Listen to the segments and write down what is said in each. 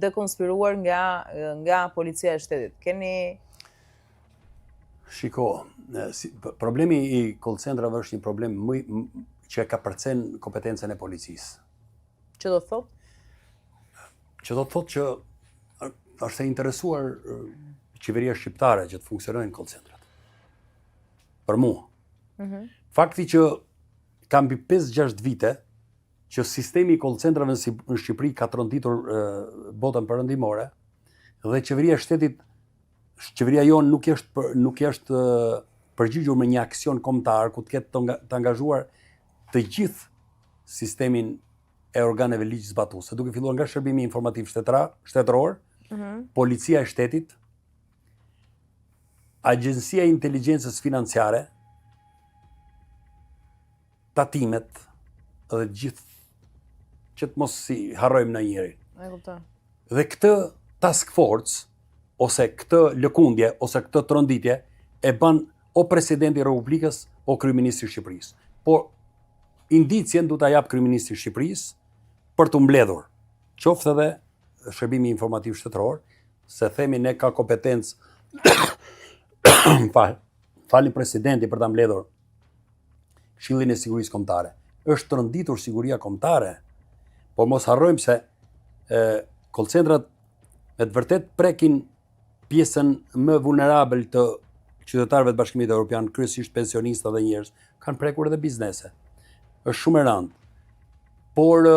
dekonspiruar nga policia e shtetit. Keni... Shiko, problemi i call centrave është një problem që ka përcen kompetencën e policisë. Që do të thotë? Që do të thotë që është e interesuar qeveria shqiptare që të funksionojnë call centrat. Për mua. Fakti që kam mbi 5-6 vite që sistemi i call centrave në Shqipëri ka tronditur botën perëndimore dhe qeveria e shtetit, qeveria jonë nuk është përgjigjur me një aksion kombëtar ku të ketë të angazhuar të gjithë sistemin e organeve ligjzbatuese, duke filluar nga shërbimi informativ shtetëror, policia e shtetit, Agjencia e Inteligjencës Financiare, tatimet dhe gjithë që të mos si harrojmë në njëri. Dhe këtë task force, ose këtë lëkundje, ose këtë tronditje, e bën o presidenti i Republikës, o kryeministri i Shqipërisë. Por indicjen du ta jap kryeministri i Shqipërisë për të mbledhur, qoftë edhe shërbimi informativ shtetëror, se themi ne ka kompetencë fali presidenti për ta mbledhur Këshillin e Sigurisë Kombëtare. Është rënditur siguria kombëtare, por mos harrojmë se call centrat me të vërtet prekin pjesën më vulnerabël të qytetarëve të Bashkimit Evropian, kryesisht pensionistë dhe njerëz, kanë prekur edhe biznese. Është shumë e rëndë. Por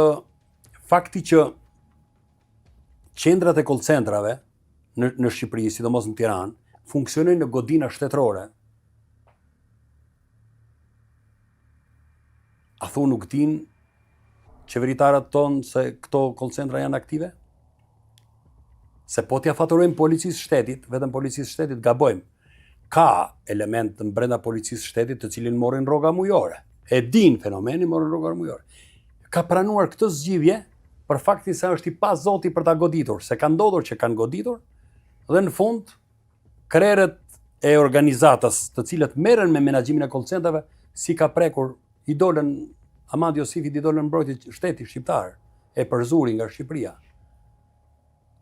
fakti që qendrat e call centrave në Shqipëri, sidomos në Tiranë, funksionojnë në godina shtetërore. A thu nuk din qeveritarët tonë se këto call centra janë aktive? Se po t'ja faturojmë policisë shtetit, vetëm policisë shtetit gabojmë. Ka element në brenda policisë shtetit të cilin morin rroga mujore. E din fenomeni, morin rroga mujore. Ka pranuar këtë zgjidhje për faktin se është i pa zoti për ta goditur, se ka ndodhur që kanë goditur, dhe në fund krerët e organizatës të cilët merren me menaxhimin e call centrave, si ka prekur, i dolën Ahmad Josifit, i dolën mbrojtjet shteti shqiptar, e përzuri nga Shqipëria,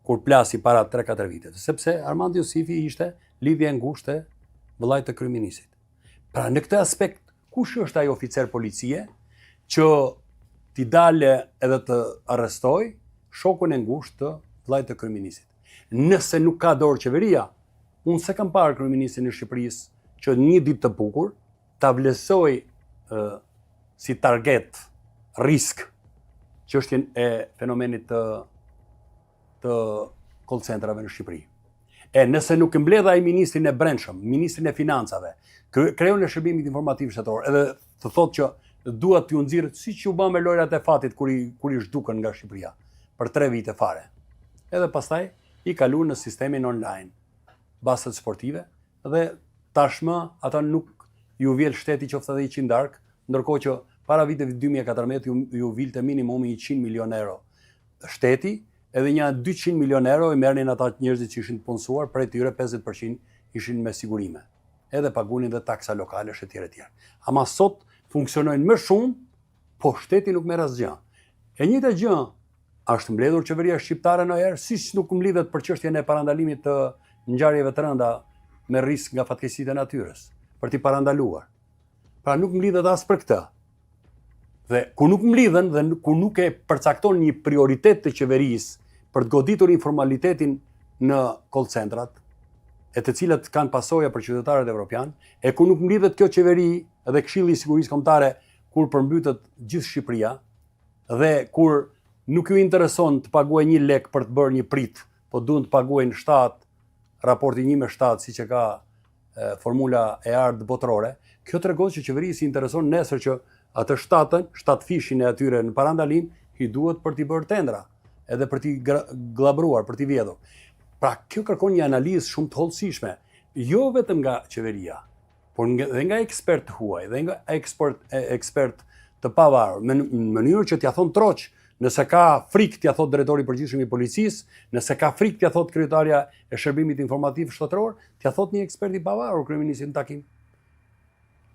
kur plasi para 3-4 vitet, sepse Ahmad Josifi ishte lidhje e ngushtë e vëllait të kryeministit. Pra në këtë aspekt, kush është ai oficer policie që t'i dale edhe të arrestoj shokun e ngushtë të vëllait të kryeministit? Nëse nuk ka dorë qeveria, unë se kam parë kryeministin e Shqipërisë që një ditë të bukur ta vlerësoj si target risk çështjen e fenomenit të call centrave në Shqipëri. E nëse nuk mbledh ai ministrin e brendshëm, ministrin e financave, kreun e shërbimit informativ shtetëror, edhe të thotë që duhet t'ju nxirr siç u bë me lojrat e fatit kur i zhdukën nga Shqipëria për 3 vite fare. Edhe pastaj i kaluan në sistemin online, bazat sportive, dhe tashmë ata nuk ju vjel shteti qoftë edhe 100 dark, ndërkohë që para viteve 2014 ju vilte minimumi 100 milion euro. Shteti edhe një 200 milion euro i merrnin ata njerëzit që ishin të punësuar, prej tyre 50% ishin me sigurime. Edhe pagunin dhe taksa lokale etj. Etj. Ama sot funksionojnë më shumë, po shteti nuk merr asgjë. E njëjta gjë është mbledhur qeveria shqiptare ndonjëherë, siç nuk mblidhet për çështjen e parandalimit të ngjarjeve të rënda me risk nga fatkeqësitë e natyrës, për t'i parandaluar. Pra nuk mblidhet as për këtë. Dhe ku nuk mblidhen dhe ku nuk e përcakton një prioritet të qeverisë për të goditur informalitetin në call centrat, e të cilat kanë pasoja për qytetarët evropian, e ku nuk mblidhet kjo qeveri dhe Këshilli i Sigurisë Kombëtare kur përmbytet gjithë Shqipëria dhe kur nuk ju intereson të paguajë 1 lek për të bërë një prit, po duhen të paguajnë 7, raporti 1/7, siç e ka formula e ardhë botërore. Kjo tregon që qeverisë i intereson nesër që atë 7 fishin e atyre në parandalim i duhet për t'i bërë tendra, edhe për t'i glabruar, për t'i vjedhur. Pra kjo kërkon një analizë shumë të hollësishme, jo vetëm nga qeveria, por dhe nga ekspert të huaj, dhe nga ekspert të pavarur, në mënyrë që t'ja thon troq, nëse ka frikë t'ja thot drejtori i përgjithshëm i policisë, nëse ka frikë t'ja thot kryetarja e shërbimit informativ shtetëror, t'ja thot një ekspert i pavarur kryeministit në takim.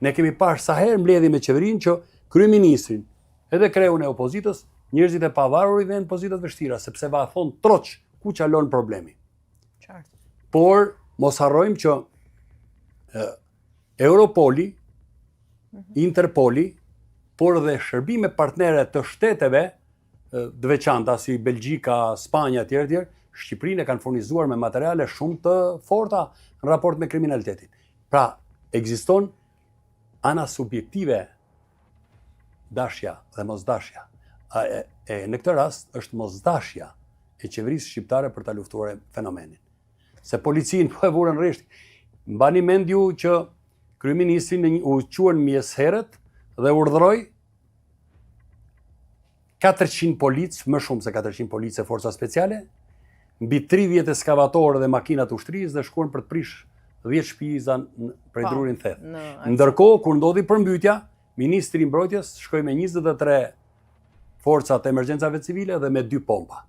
Ne kemi parë sa herë mbledhje me qeverinë që kryeministrin edhe kreun e opozitës, njerëzit e pavarur i vënë në pozita të vështira, sepse va thon troq ku qalon problemi. Qartë. Por mos harrojmë që Europoli, Interpoli, por dhe shërbime partnere të shteteve të veçanta si Belgjika, Spanja etj. Shqipërinë e kanë furnizuar me materiale shumë të forta në raport me kriminalitetin. Pra, ekziston ana subjektive, dashja dhe mosdashja. Në këtë rast është mosdashja e qeverisë shqiptare për ta luftuar fenomenin. Se policinë po e vurën rresht. Mbani mend ju që kryeministri u quan mjesherët dhe urdhëroi 400 policë, më shumë se 400 policë e forca speciale, mbi 30 eskavatorë dhe makinat ushtrisë dhe shkuan për të prish 10 shtëpiza prej drurin theth. Ndërkohë, kur ndodhi përmbytja, ministri i mbrojtjes shkoi me 23 forcat e emergjencave civile dhe me 2 pompa.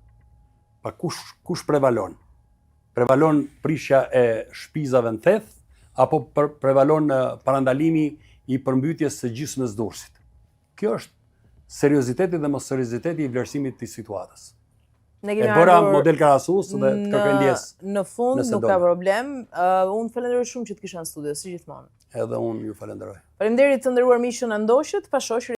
Pa kush prevalon? Prevalon prishja e shtëpizave në theth apo prevalon parandalimi i përmbytjes së gjysmës Durrësit? Kjo është serioziteti dhe mos serioziteti i vlerësimit të situatës. E bëra model krahasues dhe kërkoj ndjesë. Në fund nuk ka problem. Unë falenderoj shumë që të kisha në studio, si gjithmonë. Edhe unë ju falenderoj. Faleminderit të nderuar miq që na ndoqët, pa shoqëri